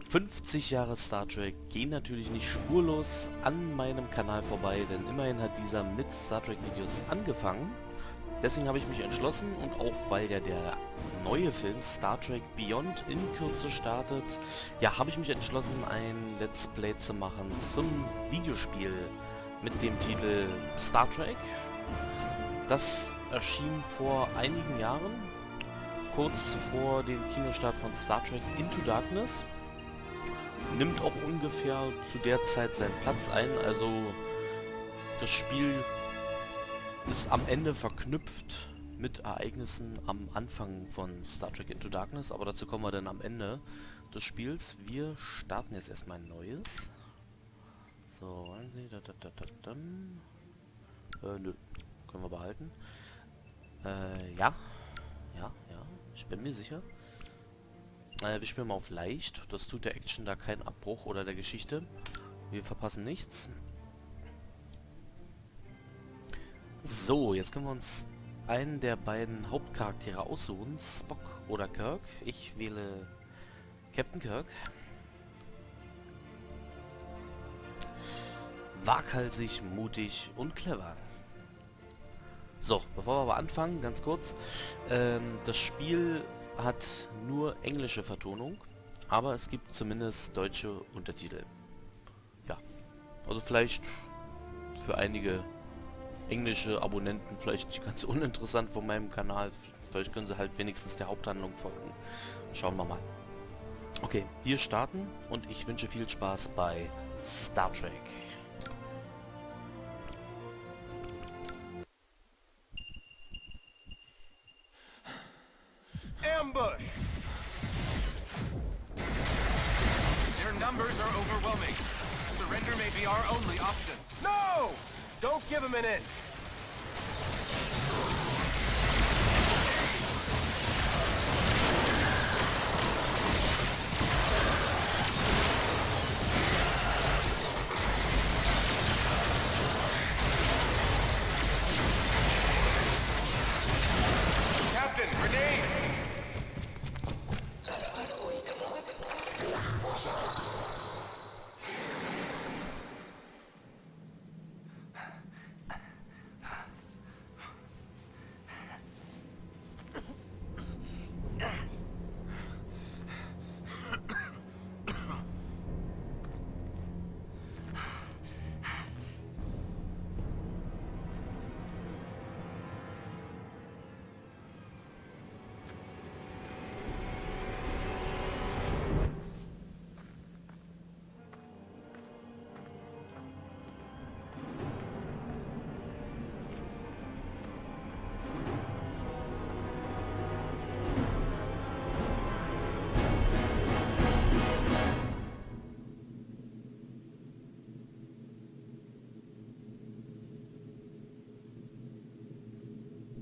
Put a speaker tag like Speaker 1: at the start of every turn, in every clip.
Speaker 1: 50 Jahre Star Trek gehen natürlich nicht spurlos an meinem Kanal vorbei, denn immerhin hat dieser mit Star Trek Videos angefangen. Deswegen habe ich mich entschlossen und auch weil ja der neue Film Star Trek Beyond in Kürze startet, ja, habe ich mich entschlossen, ein Let's Play zu machen zum Videospiel mit dem Titel Star Trek. Das erschien vor einigen Jahren, kurz vor dem Kinostart von Star Trek Into Darkness. Nimmt auch ungefähr zu der Zeit seinen Platz ein, also das Spiel ist am Ende verknüpft mit Ereignissen am Anfang von Star Trek Into Darkness, aber dazu kommen wir dann am Ende des Spiels. Wir starten jetzt erstmal ein neues. So, wollen Sie? Nö, können wir behalten. Ja, ich bin mir sicher. Wir spielen mal auf leicht. Das tut der Action da keinen Abbruch oder der Geschichte. Wir verpassen nichts. So, jetzt können wir uns einen der beiden Hauptcharaktere aussuchen. Spock oder Kirk. Ich wähle Captain Kirk. Waghalsig, mutig und clever. So, bevor wir aber anfangen, ganz kurz. Das Spiel hat nur englische Vertonung, aber es gibt zumindest deutsche Untertitel. Ja, also vielleicht für einige englische Abonnenten vielleicht nicht ganz uninteressant von meinem Kanal. Vielleicht können sie halt wenigstens der Haupthandlung folgen. Schauen wir mal. Okay, wir starten und ich wünsche viel Spaß bei Star Trek.
Speaker 2: Ambush! Their numbers are overwhelming. Surrender may be our only option. No! Don't give them an inch! Captain, grenade!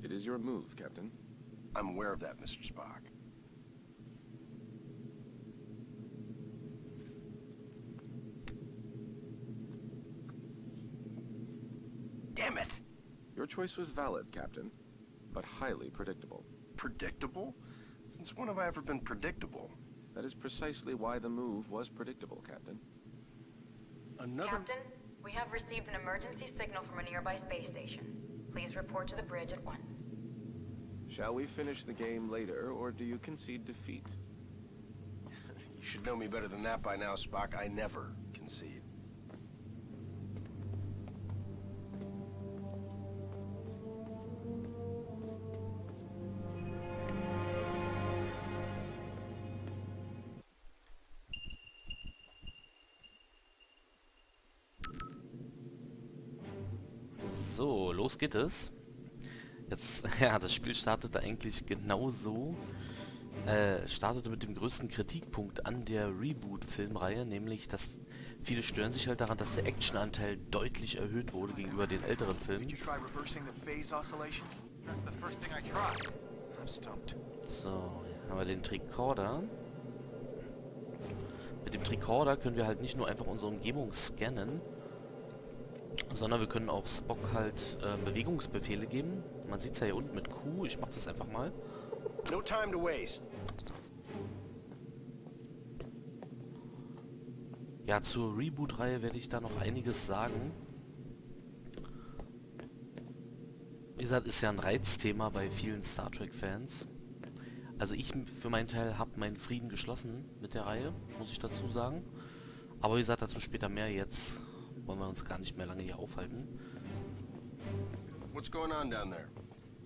Speaker 3: It is your move, Captain.
Speaker 2: I'm aware of that, Mr. Spock. Damn it!
Speaker 3: Your choice was valid, Captain, but highly predictable.
Speaker 2: Predictable? Since when have I ever been predictable?
Speaker 3: That is precisely why the move was predictable, Captain.
Speaker 2: Another...
Speaker 4: Captain, we have received an emergency signal from a nearby space station. Please report to the bridge at once.
Speaker 3: Shall we finish the game later, or do you concede defeat?
Speaker 2: You should know me better than that by now, Spock. I never concede.
Speaker 1: So, los geht es. Jetzt, ja, das Spiel startete eigentlich genauso. Startete mit dem größten Kritikpunkt an der Reboot-Filmreihe, nämlich, dass viele stören sich halt daran, dass der Actionanteil deutlich erhöht wurde gegenüber den älteren Filmen. So, hier haben wir den Tricorder. Mit dem Tricorder können wir halt nicht nur einfach unsere Umgebung scannen, sondern wir können auch Spock halt Bewegungsbefehle geben. Man sieht es ja hier unten mit Q. Ich mache das einfach mal.
Speaker 2: No time to waste.
Speaker 1: Ja, zur Reboot-Reihe werde ich da noch einiges sagen. Wie gesagt, ist ja ein Reizthema bei vielen Star Trek-Fans. Also ich für meinen Teil habe meinen Frieden geschlossen mit der Reihe, muss ich dazu sagen. Aber wie gesagt, dazu später mehr. Jetzt wollen wir uns gar nicht mehr lange hier aufhalten.
Speaker 5: What's going on down there?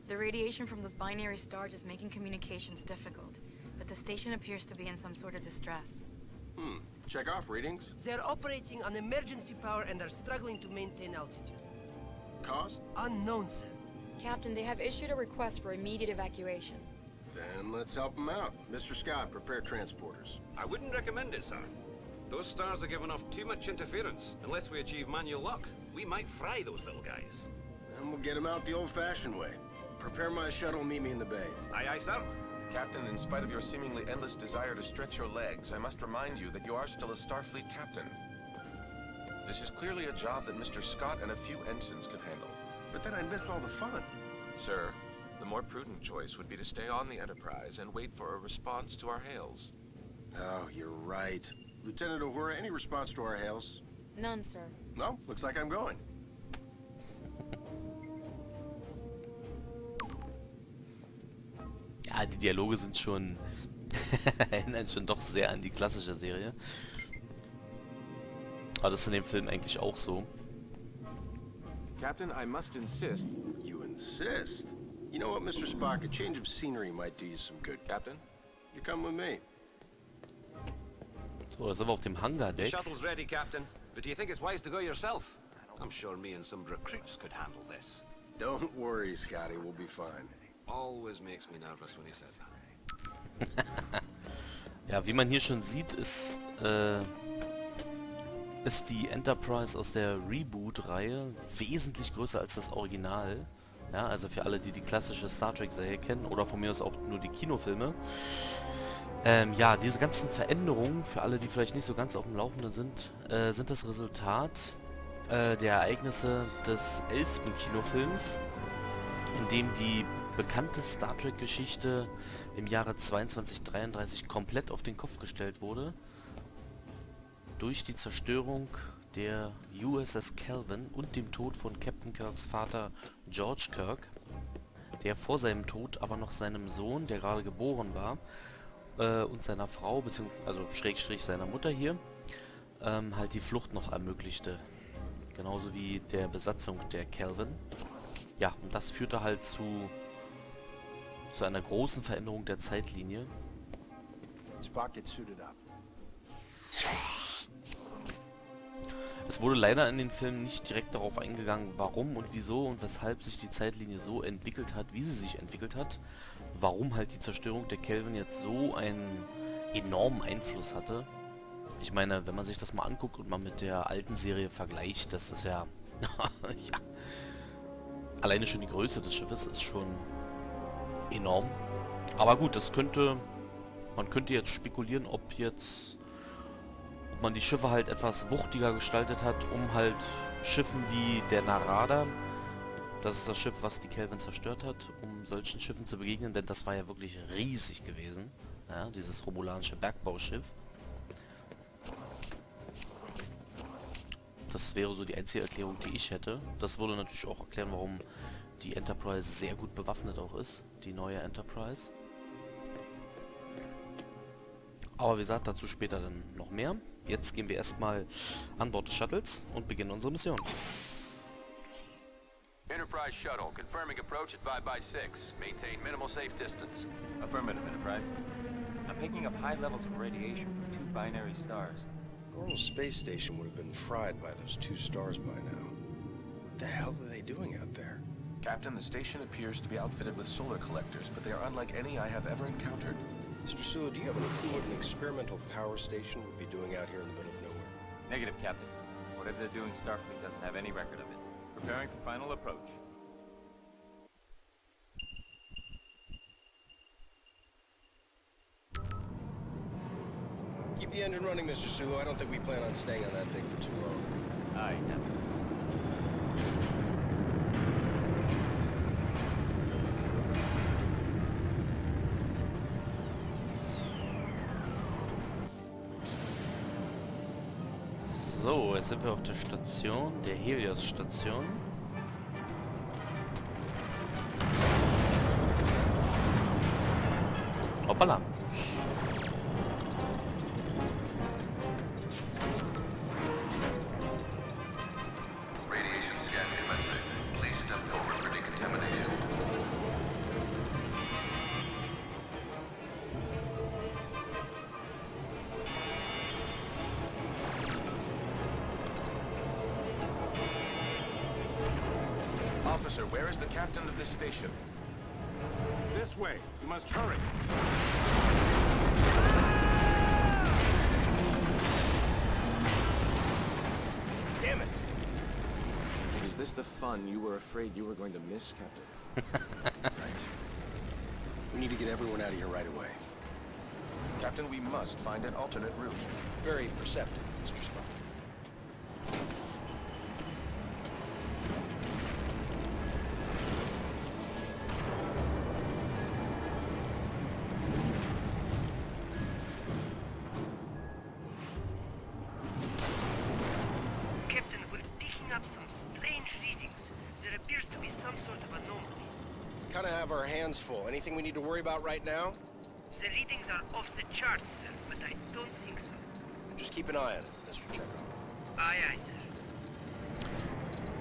Speaker 4: The radiation from those binary stars is making communications difficult, but the station appears to be in some sort of distress.
Speaker 5: Check off readings.
Speaker 6: They're operating on emergency power and are struggling to maintain altitude.
Speaker 5: Cause?
Speaker 6: Unknown, sir.
Speaker 4: Captain, they have issued a request for immediate evacuation.
Speaker 5: Then let's help them out. Mr. Scott, prepare transporters.
Speaker 7: I wouldn't recommend it, sir. Those stars are giving off too much interference. Unless we achieve manual lock, we might fry those little guys.
Speaker 5: Then we'll get them out the old-fashioned way. Prepare my shuttle, meet me in the bay.
Speaker 7: Aye, aye, sir.
Speaker 2: Captain, in spite of your seemingly endless desire to stretch your legs, I must remind you that you are still a Starfleet captain. This is clearly a job that Mr. Scott and a few ensigns could handle.
Speaker 5: But then I'd miss all the fun.
Speaker 2: Sir, the more prudent choice would be to stay on the Enterprise and wait for a response to our hails.
Speaker 5: Oh, you're right. Lieutenant Uhura, any response to our hails?
Speaker 4: None, sir.
Speaker 5: No, looks like I'm going.
Speaker 1: Ja, die Dialoge sind schon erinnern schon doch sehr an die klassische Serie. Aber das ist in dem Film eigentlich auch so.
Speaker 3: Captain, I must insist.
Speaker 5: You insist? You know what, Mr. Spock? A change of scenery might do you some good.
Speaker 2: Captain?
Speaker 5: You come with me.
Speaker 1: So, da sind wir auf dem
Speaker 7: The
Speaker 1: Hangardeck.
Speaker 7: shuttle's ready, Captain. But do you think it's wise to go yourself? I'm sure me and some recruits could handle this.
Speaker 5: Don't worry, Scotty. We'll be fine.
Speaker 7: Always makes me nervous when he says that.
Speaker 1: Ja, wie man hier schon sieht, ist die Enterprise aus der Reboot-Reihe wesentlich größer als das Original. Ja, also für alle, die die klassische Star Trek-Serie kennen oder von mir aus auch nur die Kinofilme. Ja, diese ganzen Veränderungen, für alle, die vielleicht nicht so ganz auf dem Laufenden sind, sind das Resultat der Ereignisse des 11. Kinofilms, in dem die bekannte Star Trek-Geschichte im Jahre 2233 komplett auf den Kopf gestellt wurde. Durch die Zerstörung der USS Calvin und dem Tod von Captain Kirks Vater George Kirk, der vor seinem Tod aber noch seinem Sohn, der gerade geboren war, und seiner Frau, beziehungsweise also Schrägstrich seiner Mutter hier, halt die Flucht noch ermöglichte. Genauso wie der Besatzung der Calvin. Ja, und das führte halt zu einer großen Veränderung der Zeitlinie.
Speaker 5: Spock, get suited up.
Speaker 1: Es wurde leider in den Filmen nicht direkt darauf eingegangen, warum und wieso und weshalb sich die Zeitlinie so entwickelt hat, wie sie sich entwickelt hat. Warum halt die Zerstörung der Kelvin jetzt so einen enormen Einfluss hatte. Ich meine, wenn man sich das mal anguckt und man mit der alten Serie vergleicht, das ist ja... ja. Alleine schon die Größe des Schiffes ist schon enorm. Aber gut, das könnte... Man könnte jetzt spekulieren, ob man die Schiffe halt etwas wuchtiger gestaltet hat, um halt Schiffen wie der Narada, das ist das Schiff, was die Kelvin zerstört hat, um solchen Schiffen zu begegnen, denn das war ja wirklich riesig gewesen, ja, dieses romulanische Bergbauschiff. Das wäre so die einzige Erklärung, die ich hätte. Das würde natürlich auch erklären, warum die Enterprise sehr gut bewaffnet auch ist, die neue Enterprise. Aber wie gesagt, dazu später dann noch mehr. Jetzt gehen wir erstmal an Bord des Shuttles und beginnen unsere Mission.
Speaker 2: Enterprise shuttle, confirming approach at 5x6. Maintain minimal safe distance.
Speaker 8: Affirmative, Enterprise. I'm picking up high levels of radiation from 2 binary stars.
Speaker 5: A normal space station would have been fried by those 2 stars by now. What the hell are they doing out there?
Speaker 2: Captain, the station appears to be outfitted with solar collectors, but they are unlike any I have ever encountered.
Speaker 5: Mr. Sulu, do you have any clue what an experimental power station would be doing out here in the middle of nowhere?
Speaker 8: Negative, Captain. Whatever they're doing, Starfleet doesn't have any record of it. Preparing for final approach.
Speaker 5: Keep the engine running, Mr. Sulu. I don't think we plan on staying on that thing for too long.
Speaker 8: Aye, Captain.
Speaker 1: So, jetzt sind wir auf der Station, der Helios-Station. Hoppala.
Speaker 2: Radiation scan commencing. Please step forward for decontamination. Officer, where is the captain of this station?
Speaker 9: This way. You must hurry.
Speaker 5: Damn it!
Speaker 3: Is this the fun you were afraid you were going to miss, Captain?
Speaker 5: Right. We need to get everyone out of here right away.
Speaker 2: Captain, we must find an alternate route.
Speaker 5: Very perceptive, Mr. Spock.
Speaker 6: Captain, we're picking up some strange readings. There appears to be some sort of anomaly.
Speaker 5: Kind of have our hands full. Anything we need to worry about right now?
Speaker 6: The readings are off the charts, sir, but I don't think so.
Speaker 5: Just keep an eye on it, Mr. Chekhov.
Speaker 6: Aye, aye, sir.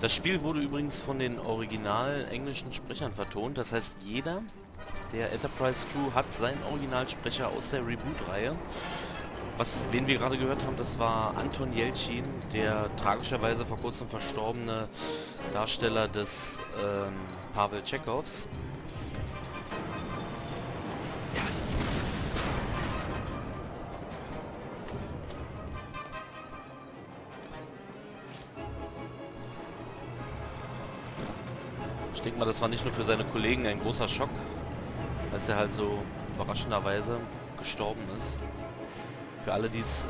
Speaker 1: Das Spiel wurde übrigens von den original englischen Sprechern vertont. Das heißt, jeder der Enterprise Crew hat seinen Originalsprecher aus der Reboot-Reihe. Wen wir gerade gehört haben, das war Anton Jelchin, der tragischerweise vor kurzem verstorbene Darsteller des Pavel Tschechows. Ich denke mal, das war nicht nur für seine Kollegen ein großer Schock, als er halt so überraschenderweise gestorben ist. Für alle, die es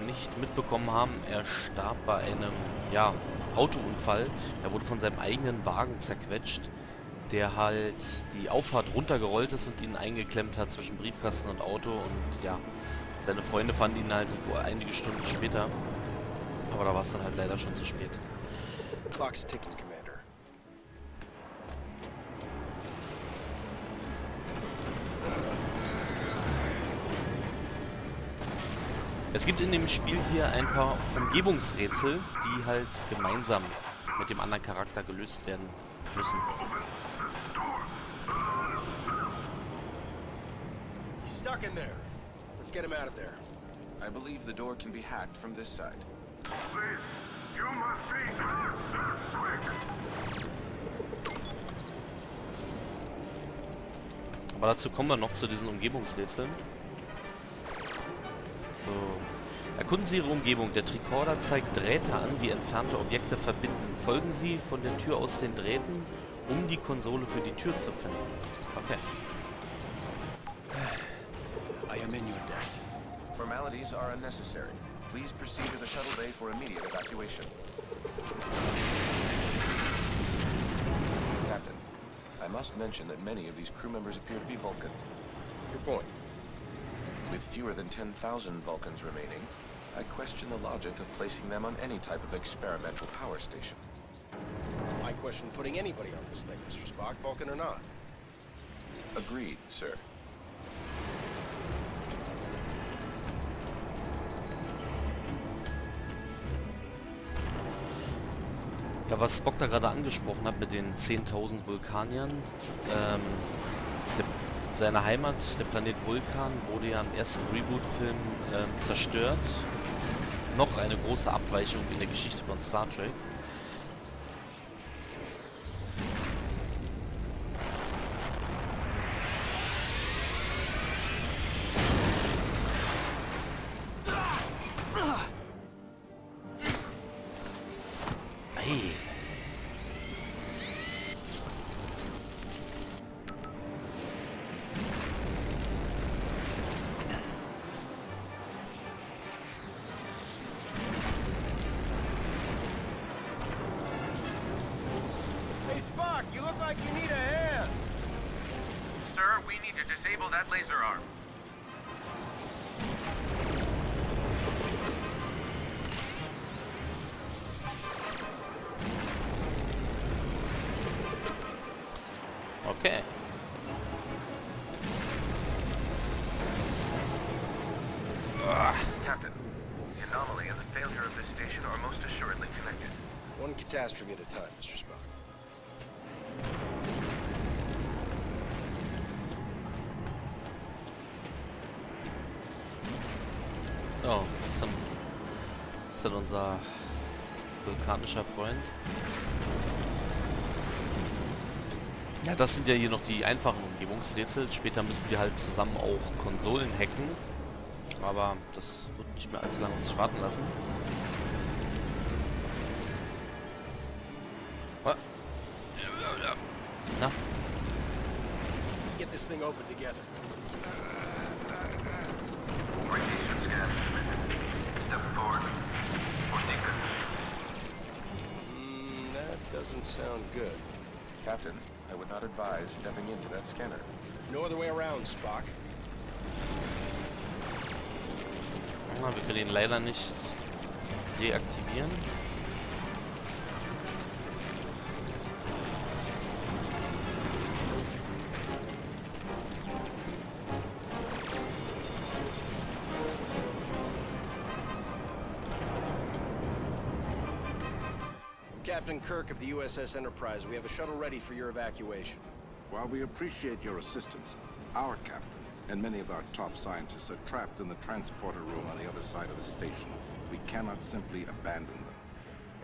Speaker 1: nicht mitbekommen haben, er starb bei einem Autounfall. Er wurde von seinem eigenen Wagen zerquetscht, der halt die Auffahrt runtergerollt ist und ihn eingeklemmt hat zwischen Briefkasten und Auto. Und ja, seine Freunde fanden ihn halt einige Stunden später. Aber da war es dann halt leider schon zu spät.
Speaker 5: Clock's ticking, Commander.
Speaker 1: Es gibt in dem Spiel hier ein paar Umgebungsrätsel, die halt gemeinsam mit dem anderen Charakter gelöst werden müssen.
Speaker 5: He's stuck in there. Let's get him out of there.
Speaker 2: I believe the door can be hacked from this side.
Speaker 9: Please, you must be quick.
Speaker 1: Aber dazu kommen wir noch zu diesen Umgebungsrätseln. So. Erkunden Sie Ihre Umgebung. Der Tricorder zeigt Drähte an, die entfernte Objekte verbinden. Folgen Sie von der Tür aus den Drähten, um die Konsole für die Tür zu finden. Okay.
Speaker 5: I am in your debt.
Speaker 2: Formalities are unnecessary. Please proceed to the shuttle bay for immediate evacuation. Captain, I must mention that many of these crew members appear to be Vulcan.
Speaker 5: Your point.
Speaker 2: With fewer than 10,000 Vulcans remaining, I question the logic of placing them on any type of experimental power station.
Speaker 5: I question putting anybody on this thing, Mr. Spock, Vulcan or not.
Speaker 2: Agreed, sir.
Speaker 1: Ja, was Spock da gerade angesprochen hat mit den 10.000 Vulkaniern, seine Heimat, der Planet Vulkan, wurde ja im ersten Reboot-Film zerstört. Noch eine große Abweichung in der Geschichte von Star Trek. Hey.
Speaker 5: Hey, Spock, you look like you need a hand.
Speaker 9: Sir, we need to disable that laser arm.
Speaker 1: Okay.
Speaker 2: Captain, the anomaly and the failure of this station are most assuredly connected.
Speaker 5: One catastrophe at a time, Mr. Spock.
Speaker 1: Oh, das ist dann unser vulkanischer Freund. Ja, das sind ja hier noch die einfachen Umgebungsrätsel. Später müssen wir halt zusammen auch Konsolen hacken. Aber das wird nicht mehr allzu lange auf sich warten lassen. Na?
Speaker 5: Get this thing open together.
Speaker 9: Radiation scan submitted. Step forward. For sequence.
Speaker 5: That doesn't sound good.
Speaker 2: Captain, I would not advise stepping into that scanner.
Speaker 5: No other way around, Spock.
Speaker 1: Ja, wir können ihn leider nicht deaktivieren.
Speaker 5: Captain Kirk of the USS Enterprise, we have a shuttle ready for your evacuation.
Speaker 10: While we appreciate your assistance, our captain and many of our top scientists are trapped in the transporter room on the other side of the station. We cannot simply abandon them.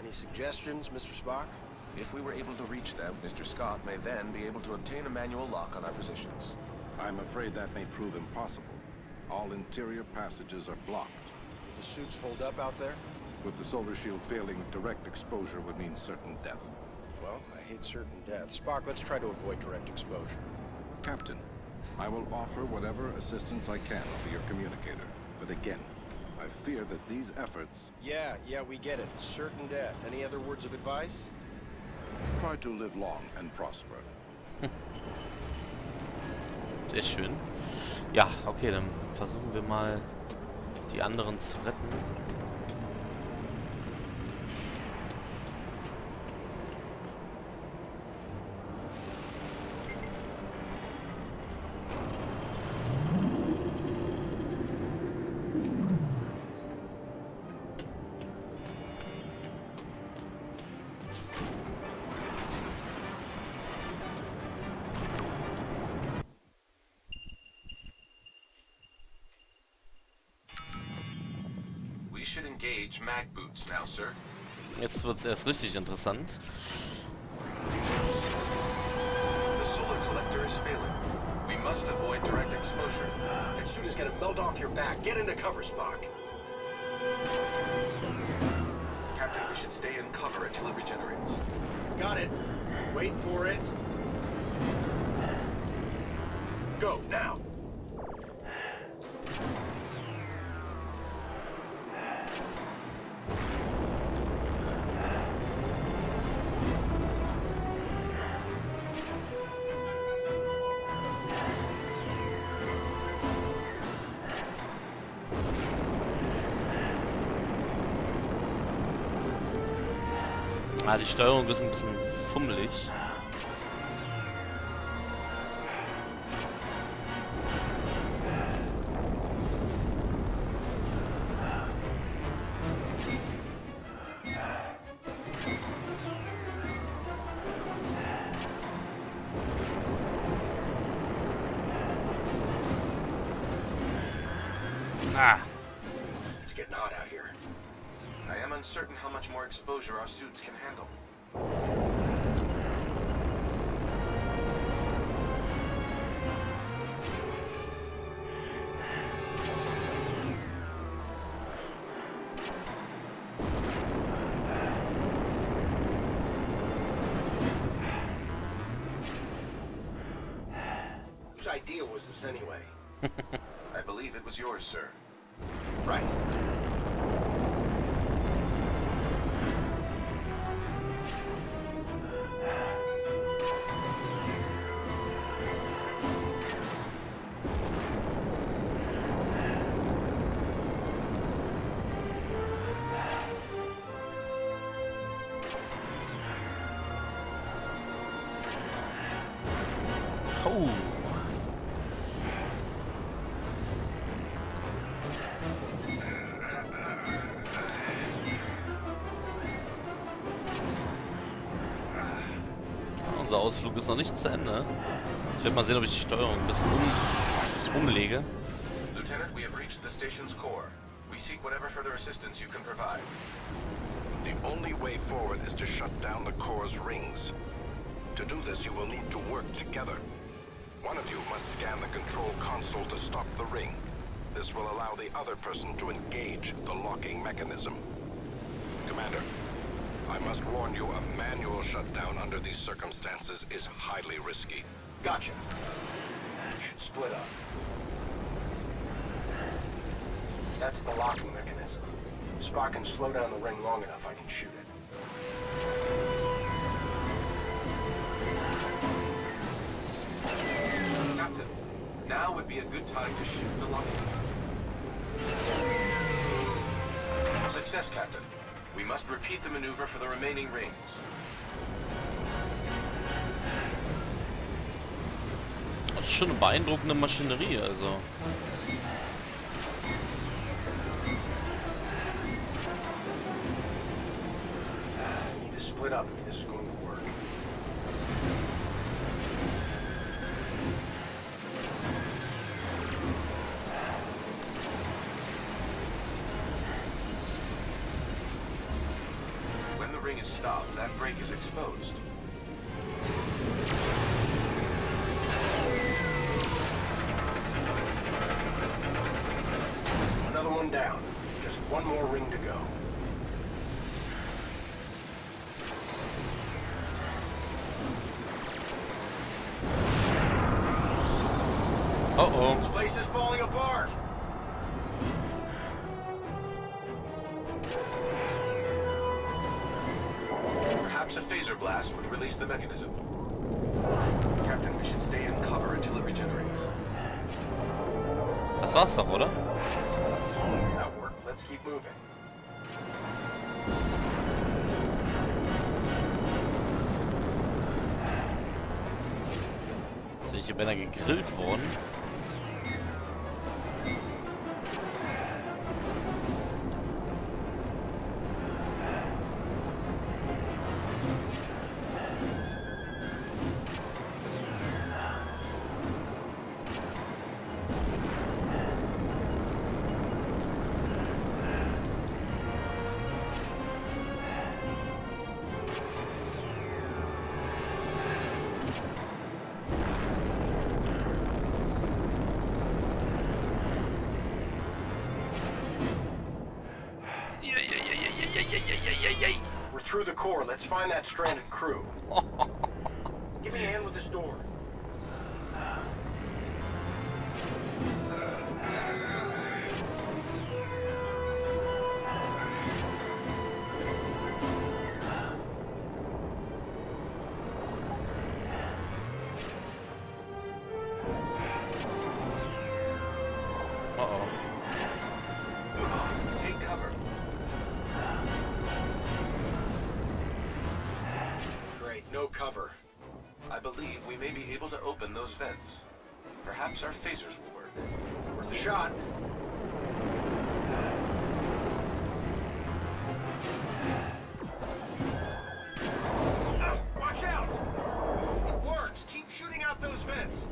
Speaker 5: Any suggestions, Mr. Spock?
Speaker 2: If we were able to reach them, Mr. Scott may then be able to obtain a manual lock on our positions.
Speaker 10: I'm afraid that may prove impossible. All interior passages are blocked.
Speaker 5: Will the suits hold up out there?
Speaker 10: With the solar shield failing, direct exposure would mean certain death.
Speaker 5: Well, I hate certain death. Spock, let's try to avoid direct exposure.
Speaker 10: Captain, I will offer whatever assistance I can over your communicator. But again, I fear that these efforts...
Speaker 5: Yeah, we get it. Certain death. Any other words of advice?
Speaker 10: Try to live long and prosper.
Speaker 1: Sehr schön. Ja, okay, dann versuchen wir mal, die anderen zu retten.
Speaker 2: We should engage mag boots now, sir.
Speaker 1: Jetzt wird's erst richtig interessant.
Speaker 2: The solar collector is failing. We must avoid direct exposure.
Speaker 5: That suit is gonna melt off your back. Get into cover, Spock.
Speaker 2: Captain, we should stay in cover until it regenerates.
Speaker 5: Got it. Wait for it. Go, now.
Speaker 1: Ah, die Steuerung ist ein bisschen fummelig. Ah.
Speaker 5: It's getting hot out here.
Speaker 2: I am uncertain how much more exposure our suits can handle.
Speaker 5: Whose idea was this anyway?
Speaker 2: I believe it was yours, sir.
Speaker 5: Right.
Speaker 1: Oh. Unser Ausflug ist noch nicht zu Ende. Ich werde mal sehen, ob ich die Steuerung ein bisschen umlege.
Speaker 2: Lieutenant, we have reached the station's core. We seek whatever further assistance you can provide.
Speaker 10: The only way forward is to shut down the core's rings. To do this, you will need to work together. One of you must scan the control console to stop the ring. This will allow the other person to engage the locking mechanism. Commander, I must warn you, a manual shutdown under these circumstances is highly risky.
Speaker 5: Gotcha. You should split up. That's the locking mechanism. If Spock can slow down the ring long enough, I can shoot it.
Speaker 2: Captain, now would be a good time to shoot the locking. Success, Captain. We must repeat the maneuver for the remaining rings.
Speaker 1: Das ist schon eine beeindruckende Maschinerie, also.
Speaker 5: We need to split up if this is going to work.
Speaker 2: When the ring is stopped, that break is exposed.
Speaker 5: Another one down. Just one more ring to go.
Speaker 1: Uh-oh.
Speaker 5: This place is falling apart.
Speaker 2: Perhaps a phaser blast would release the mechanism. Captain, we should stay in cover until it regenerates.
Speaker 1: Das war's doch, oder?
Speaker 5: That worked. Let's keep moving.
Speaker 1: Jetzt bin ich hier beinahe gegrillt worden.
Speaker 5: We're through the core. Let's find that stranded crew. Give me a hand with this door.
Speaker 1: Uh-oh.
Speaker 2: Take cover.
Speaker 5: Great, no cover.
Speaker 2: I believe we may be able to open those vents. Perhaps our phasers will work.
Speaker 5: Worth a shot. Watch out! It works. Keep shooting out those vents.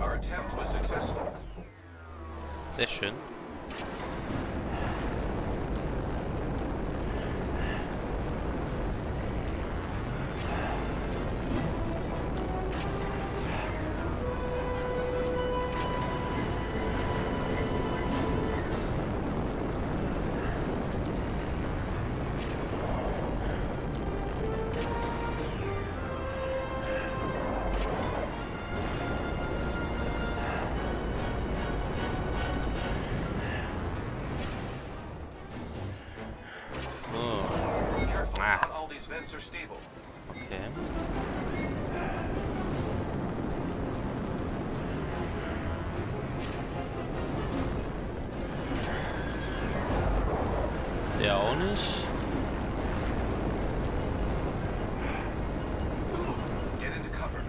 Speaker 2: Our attempt was successful.
Speaker 1: Sehr schön.
Speaker 2: Careful, not all these vents are stable.
Speaker 1: Okay. Der auch nicht.
Speaker 2: Get into cover.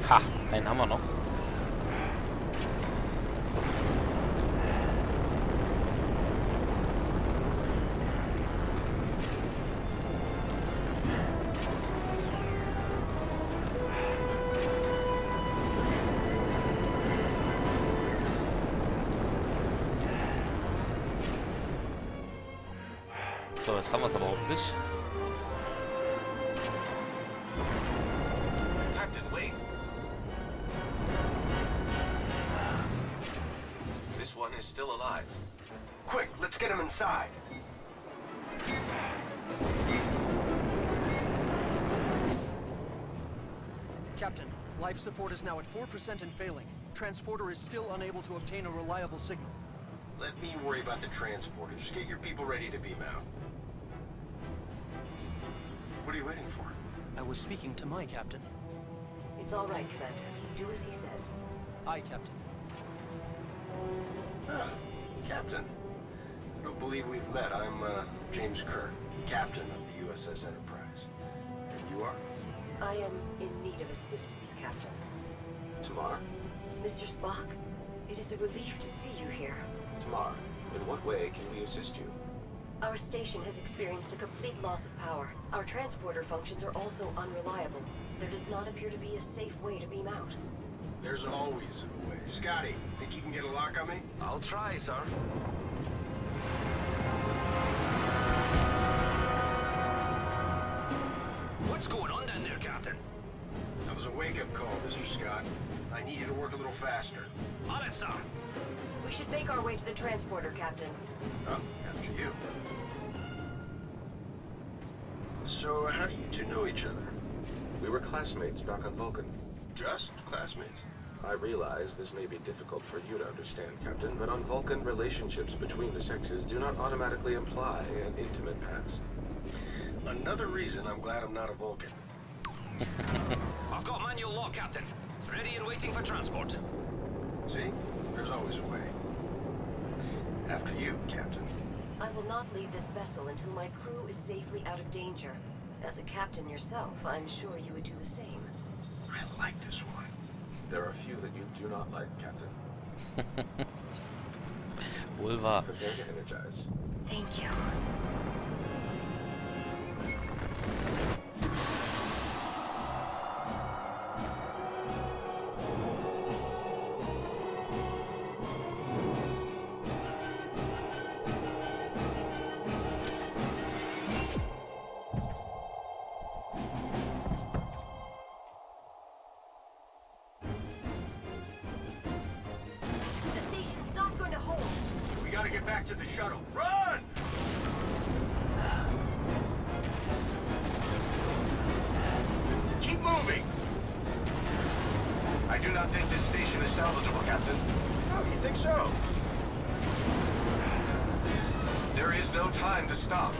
Speaker 1: Ha, einen haben wir noch. So, jetzt haben wir es aber hoffentlich.
Speaker 2: Captain, wait. This one is still alive.
Speaker 5: Quick, let's get him inside.
Speaker 11: Captain, life support is now at 4% and failing. Transporter is still unable to obtain a reliable signal.
Speaker 5: Let me worry about the transporter. Just get your people ready to beam out. What are you waiting for?
Speaker 11: I was speaking to my captain.
Speaker 12: It's all right, Commander. Do as he says.
Speaker 11: Aye, Captain.
Speaker 5: Ah, Captain. I don't believe we've met. I'm, James Kirk, Captain of the USS Enterprise. And you are?
Speaker 12: I am in need of assistance, Captain.
Speaker 5: Tamar?
Speaker 12: Mr. Spock, it is a relief to see you here.
Speaker 2: Tamar, in what way can we assist you?
Speaker 12: Our station has experienced a complete loss of power. Our transporter functions are also unreliable. There does not appear to be a safe way to beam out.
Speaker 5: There's always a way. Scotty, think you can get a lock on me?
Speaker 7: I'll try, sir. What's going on down there, Captain?
Speaker 5: That was a wake-up call, Mr. Scott. I need you to work a little faster.
Speaker 7: On it, sir.
Speaker 12: We should make our way to the transporter, Captain.
Speaker 5: Oh, after you. So, how do you two know each other?
Speaker 2: We were classmates back on Vulcan.
Speaker 5: Just classmates?
Speaker 2: I realize this may be difficult for you to understand, Captain, but on Vulcan, relationships between the sexes do not automatically imply an intimate past.
Speaker 5: Another reason I'm glad I'm not a Vulcan.
Speaker 7: I've got manual lock, Captain. Ready and waiting for transport.
Speaker 5: See? There's always a way. After you, Captain.
Speaker 12: I will not leave this vessel until my crew is safely out of danger. As a captain yourself, I'm sure you would do the same.
Speaker 5: I like this one.
Speaker 2: There are a few that you do not like, Captain.
Speaker 1: Wohl wahr.
Speaker 2: Prepare to energize.
Speaker 12: Thank you.
Speaker 5: Get back to the shuttle. Run! Keep moving!
Speaker 10: I do not think this station is salvageable, Captain.
Speaker 5: Oh, you think so?
Speaker 10: There is no time to stop.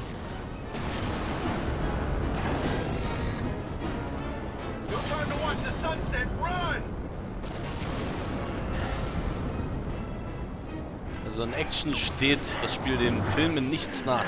Speaker 5: No time to watch the sunset. Run!
Speaker 1: Also in Action steht das Spiel den Filmen nichts nach.